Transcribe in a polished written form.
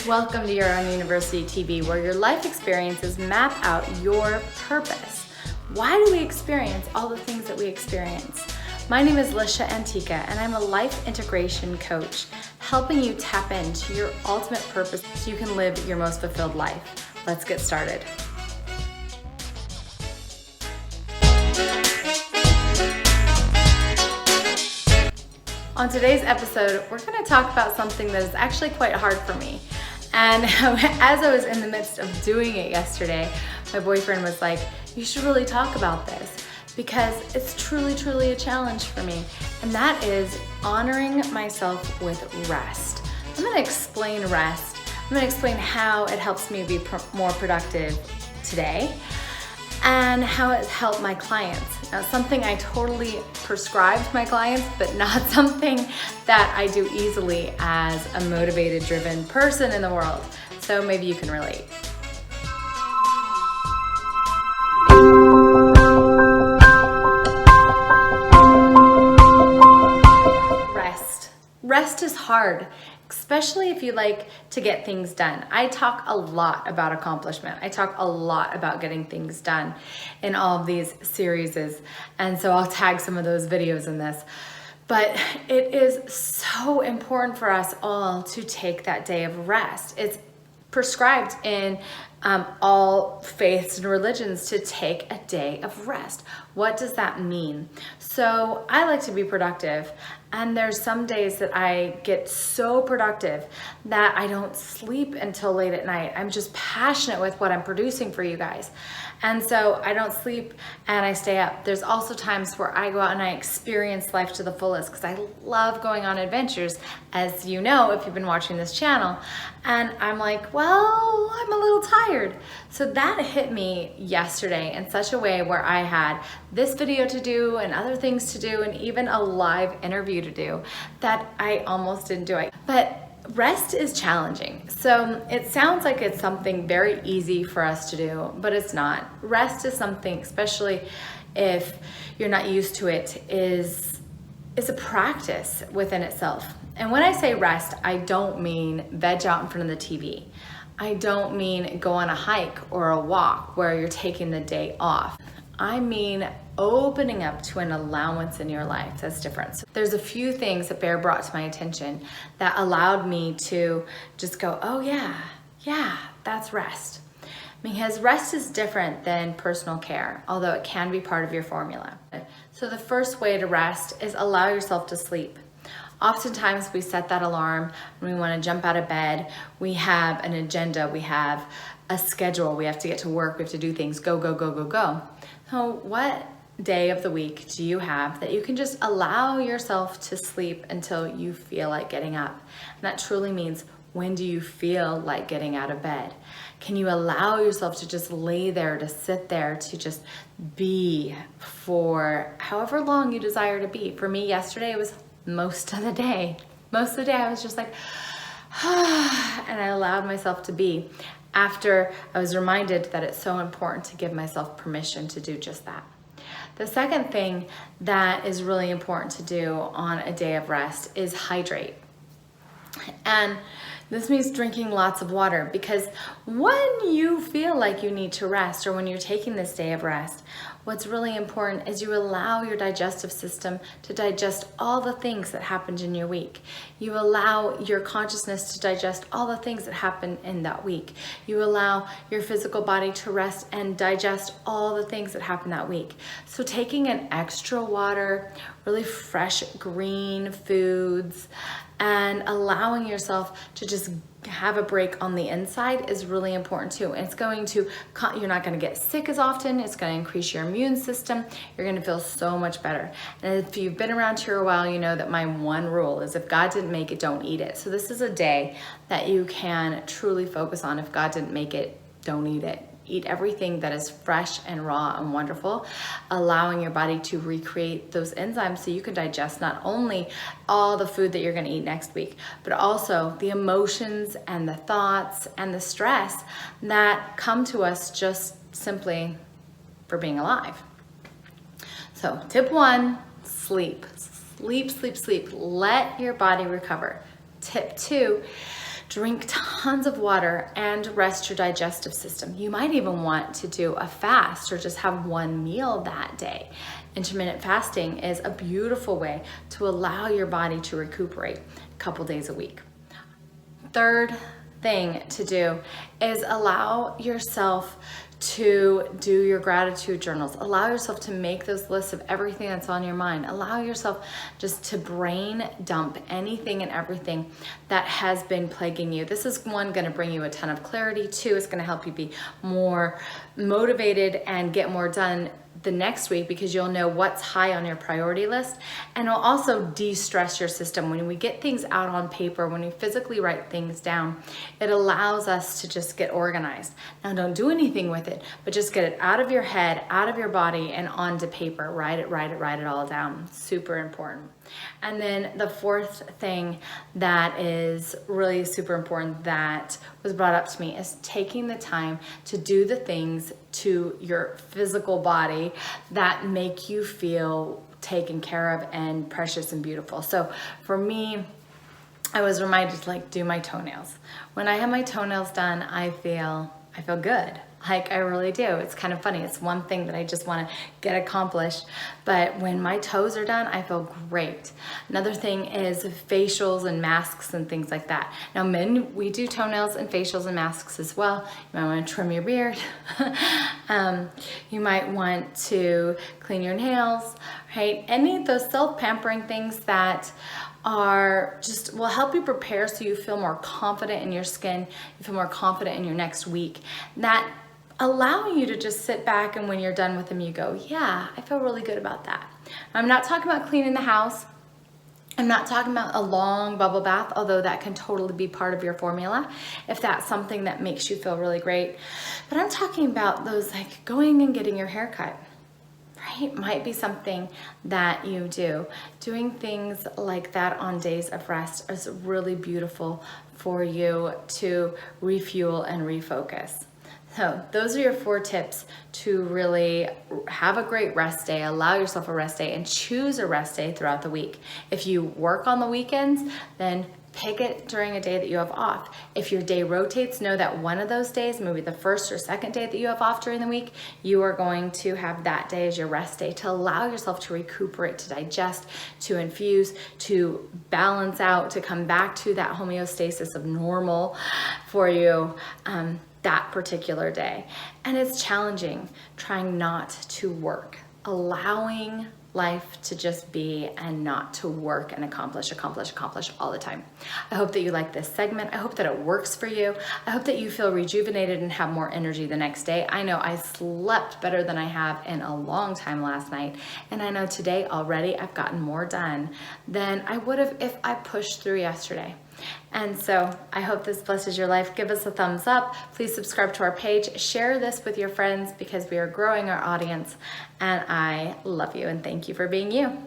Welcome to Your Own University TV, where your life experiences map out your purpose. Why do we experience all the things that we experience? My name is Lisha Antica, and I'm a life integration coach, helping you tap into your ultimate purpose so you can live your most fulfilled life. Let's get started. On today's episode, we're going to talk about something that is actually quite hard for me. And as I was in the midst of doing it yesterday, my boyfriend was like, you should really talk about this because it's truly a challenge for me. And that is honoring myself with rest. I'm going to explain rest. I'm going to explain how it helps me be more productive today and how it's helped my clients. Now, something I totally prescribe to my clients, but not something that I do easily as a motivated, driven person in the world. So maybe you can relate. Rest is hard, especially if you like to get things done. I talk a lot about accomplishment. I talk a lot about getting things done in all of these series, and so I'll tag some of those videos in this. But it is so important for us all to take that day of rest. It's prescribed in all faiths and religions to take a day of rest. What does that mean? So I like to be productive, and there's some days that I get so productive that I don't sleep until late at night. I'm just passionate with what I'm producing for you guys. And so I don't sleep and I stay up. There's also times where I go out and I experience life to the fullest because I love going on adventures, as you know if you've been watching this channel. And I'm like, well, I'm a little tired. So that hit me yesterday in such a way where I had this video to do and other things to do and even a live interview to do that I almost didn't do it. But rest is challenging. So it sounds like it's something very easy for us to do, but it's not. Rest is something, especially if you're not used to it, is a practice within itself. And when I say rest, I don't mean veg out in front of the TV. I don't mean go on a hike or a walk where you're taking the day off. I mean opening up to an allowance in your life. That's different. So there's a few things that Bear brought to my attention that allowed me to just go, oh yeah, that's rest. Because rest is different than personal care, although it can be part of your formula. So the first way to rest is allow yourself to sleep. Oftentimes we set that alarm when we want to jump out of bed. We have an agenda, we have a schedule, we have to get to work, we have to do things, go. So what day of the week do you have that you can just allow yourself to sleep until you feel like getting up? And that truly means, when do you feel like getting out of bed? Can you allow yourself to just lay there, to sit there, to just be for however long you desire to be? For me yesterday, it was most of the day. Most of the day I was just like, and I allowed myself to be, after I was reminded that it's so important to give myself permission to do just that. The second thing that is really important to do on a day of rest is hydrate. And this means drinking lots of water, because when you feel like you need to rest, or when you're taking this day of rest, what's really important is you allow your digestive system to digest all the things that happened in your week. You allow your consciousness to digest all the things that happened in that week. You allow your physical body to rest and digest all the things that happened that week. So taking an extra water, really fresh green foods, and allowing yourself to just have a break on the inside is really important too. And it's going to, you're not going to get sick as often. It's going to increase your immune system. You're going to feel so much better. And if you've been around here a while, you know that my one rule is, if God didn't make it, don't eat it. So this is a day that you can truly focus on. If God didn't make it, don't eat it. Eat everything that is fresh and raw and wonderful, allowing your body to recreate those enzymes so you can digest not only all the food that you're going to eat next week, but also the emotions and the thoughts and the stress that come to us just simply for being alive. So tip 1, sleep. Sleep. Let your body recover. Tip 2, Drink tons of water and rest your digestive system. You might even want to do a fast or just have one meal that day. Intermittent fasting is a beautiful way to allow your body to recuperate a couple days a week. Third thing to do is allow yourself to do your gratitude journals. Allow yourself to make those lists of everything that's on your mind. Allow yourself just to brain dump anything and everything that has been plaguing you. This is one, going to bring you a ton of clarity. Two, it's going to help you be more motivated and get more done the next week because you'll know what's high on your priority list, and it'll also de-stress your system. When we get things out on paper, when we physically write things down, it allows us to just get organized. Now, don't do anything with it, but just get it out of your head, out of your body, and onto paper. Write it all down. Super important. And then the fourth thing that is really super important that was brought up to me is taking the time to do the things to your physical body that make you feel taken care of and precious and beautiful. So for me, I was reminded to do my toenails. When I have my toenails done, I feel good. I really do. It's kind of funny. It's one thing that I just want to get accomplished. But when my toes are done, I feel great. Another thing is facials and masks and things like that. Now, men, we do toenails and facials and masks as well. You might want to trim your beard. You might want to clean your nails, right? Any of those self-pampering things that are just will help you prepare so you feel more confident in your skin, you feel more confident in your next week. That allow you to just sit back, and when you're done with them, you go, yeah, I feel really good about that. I'm not talking about cleaning the house. I'm not talking about a long bubble bath, although that can totally be part of your formula if that's something that makes you feel really great. But I'm talking about those going and getting your hair cut. Right? Might be something that you do. Doing things like that on days of rest is really beautiful for you to refuel and refocus. So those are your 4 tips to really have a great rest day, allow yourself a rest day, and choose a rest day throughout the week. If you work on the weekends, then pick it during a day that you have off. If your day rotates, know that one of those days, maybe the first or second day that you have off during the week, you are going to have that day as your rest day to allow yourself to recuperate, to digest, to infuse, to balance out, to come back to that homeostasis of normal for you that particular day. And it's challenging trying not to work, allowing life to just be and not to work and accomplish all the time. I hope that you like this segment. I hope that it works for you. I hope that you feel rejuvenated and have more energy the next day. I know I slept better than I have in a long time last night. And I know today already I've gotten more done than I would have if I pushed through yesterday. And so I hope this blesses your life. Give us a thumbs up. Please subscribe to our page. Share this with your friends because we are growing our audience. And I love you and thank you for being you.